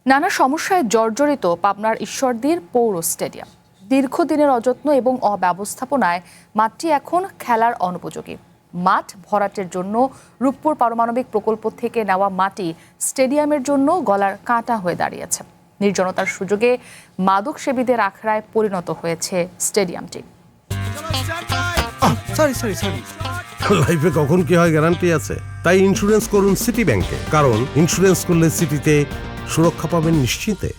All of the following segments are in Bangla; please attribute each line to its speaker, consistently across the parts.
Speaker 1: নানা সমস্যায় জর্জরিত পাবনার ঈশ্বরদীর পৌর স্টেডিয়াম। দীর্ঘদিনের অযত্ন এবং অব্যবস্থাপনায় মাঠটি এখন খেলার অনুপযোগী। মাঠ ভরাটের জন্য রূপপুর পারমাণবিক প্রকল্প থেকে নেওয়া মাটি স্টেডিয়ামের জন্য গলার কাঁটা হয়ে দাঁড়িয়েছে। নির্জনতার সুযোগে মাদক সেবীদের আখড়ায় পরিণত হয়েছে স্টেডিয়ামটি।
Speaker 2: লাইফে কখন কি হয় গ্যারান্টি আছে, তাই ইন্স্যুরেন্স করুন সিটি ব্যাংকে, কারণ ইন্স্যুরেন্স করলে সিটিতে সুরক্ষা পাবেন নিশ্চিন্তে।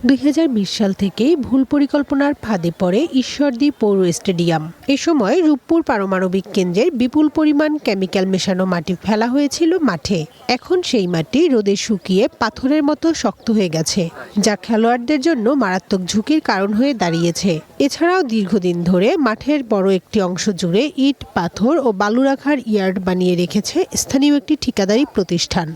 Speaker 3: 2020 সাল থেকে ভুল পরিকল্পনার ফাঁদে পড়ে ঈশ্বরদী পৌর স্টেডিয়াম। এ সময় রূপপুর পারমাণবিক কেন্দ্রের বিপুল পরিমাণ কেমিক্যাল মেশানো মাটি ফেলা হয়েছিল মাঠে। এখন সেই মাটি রোদে শুকিয়ে পাথরের মতো শক্ত হয়ে গেছে, যা খেলোয়াড়দের জন্য মারাত্মক ঝুঁকির কারণ হয়ে দাঁড়িয়েছে। এছাড়াও দীর্ঘদিন ধরে মাঠের বড় একটি অংশ জুড়ে ইট, পাথর ও বালু রাখার ইয়ার্ড বানিয়ে রেখেছে স্থানীয় একটি ঠিকাদারি প্রতিষ্ঠান।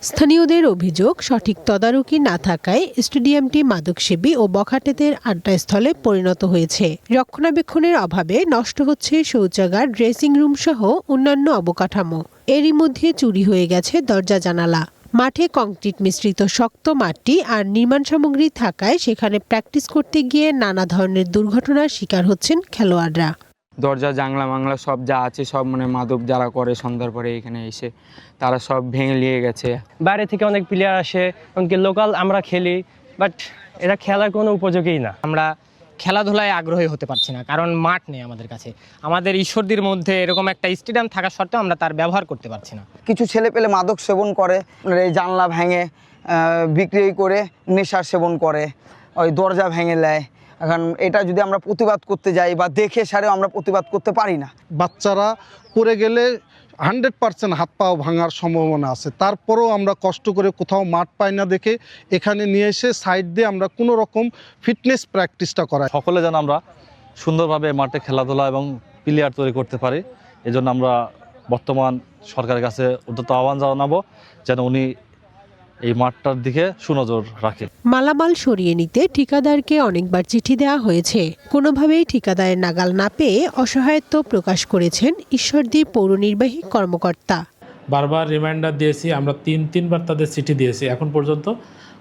Speaker 3: স্থানীয়দের অভিযোগ, সঠিক তদারকি না থাকায় স্টেডিয়ামটি মাদকসেবী ও বখাটেদের আড্ডাস্থলে পরিণত হয়েছে। রক্ষণাবেক্ষণের অভাবে নষ্ট হচ্ছে শৌচাগার, ড্রেসিং রুম সহ অন্যান্য অবকাঠামো। এরই মধ্যে চুরি হয়ে গেছে দরজা জানালা। মাঠে কংক্রিট মিশ্রিত শক্ত মাটি আর নির্মাণ সামগ্রী থাকায় সেখানে প্র্যাকটিস করতে গিয়ে নানা ধরনের দুর্ঘটনার শিকার হচ্ছেন খেলোয়াড়রা।
Speaker 4: দরজা জানলা মাংলা সব যা আছে সব মাদক যারা করে সন্ধ্যার পরে এখানে এসে তারা সব ভেঙে নিয়ে গেছে।
Speaker 5: বাইরে থেকে অনেক প্লেয়ার আসে, এমনকি লোকাল আমরা খেলি, বাট এটা খেলার কোনো উপযোগী না।
Speaker 6: আমরা খেলাধুলায় আগ্রহী হতে পারছি না, কারণ মাঠ নেই আমাদের কাছে। আমাদের ঈশ্বরদীর মধ্যে এরকম একটা স্টেডিয়াম থাকা সত্ত্বেও আমরা তার ব্যবহার করতে পারছি না।
Speaker 7: কিছু ছেলে পেলে মাদক সেবন করে, এই জানলা ভেঙে বিক্রি করে নেশার সেবন করে, ওই দরজা ভেঙে নেয়। এখন এটা যদি আমরা প্রতিবাদ করতে যাই বা দেখে সারেও আমরা প্রতিবাদ করতে পারি না।
Speaker 8: বাচ্চারা পড়ে গেলে 100% হাত পাও ভাঙার সম্ভাবনা আছে। তারপরেও আমরা কষ্ট করে কোথাও মাঠ পাই না দেখে এখানে নিয়ে এসে সাইড দিয়ে আমরা কোনো রকম ফিটনেস প্র্যাকটিসটা করাই।
Speaker 9: সকলে যেন আমরা সুন্দরভাবে মাঠে খেলাধুলা এবং প্লেয়ার তৈরি করতে পারি, এজন্য আমরা বর্তমান সরকারের কাছে উদ্যত আহ্বান জানাবো যেন উনি এই মাঠটার দিকে সুনজর রাখে।
Speaker 3: মালামাল সরিয়ে নিতে ঠিকাদারকে অনেকবার চিঠি দেওয়া হয়েছে। কোনোভাবেই ঠিকাদারের নাগাল না পেয়ে অসহায়ত্ব প্রকাশ করেছেন ঈশ্বরদী পৌর নির্বাহী কর্মকর্তা।
Speaker 10: বারবার রিমাইন্ডার দিয়েছি, আমরা তিনবার তাদের চিঠি দিয়েছি, এখন পর্যন্ত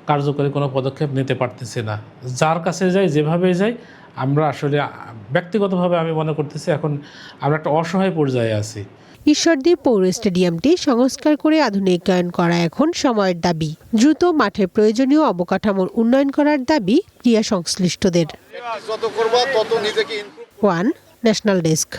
Speaker 10: কার্যকরী কোনো পদক্ষেপ নিতে পারতেছি না। যার কাছে যাই, যেভাবে যাই, আমরা আসলে ব্যক্তিগতভাবে আমি মনে করতেছি এখন আমরা একটা অসহায় পর্যায়ে আছি।
Speaker 3: ঈশ্বরদী পৌর স্টেডিয়ামটি সংস্কার করে আধুনিকায়ন করা এখন সময়ের দাবি। দ্রুত মাঠের প্রয়োজনীয় অবকাঠামোর উন্নয়ন করার দাবি ক্রীড়া সংশ্লিষ্টদের। One national desk.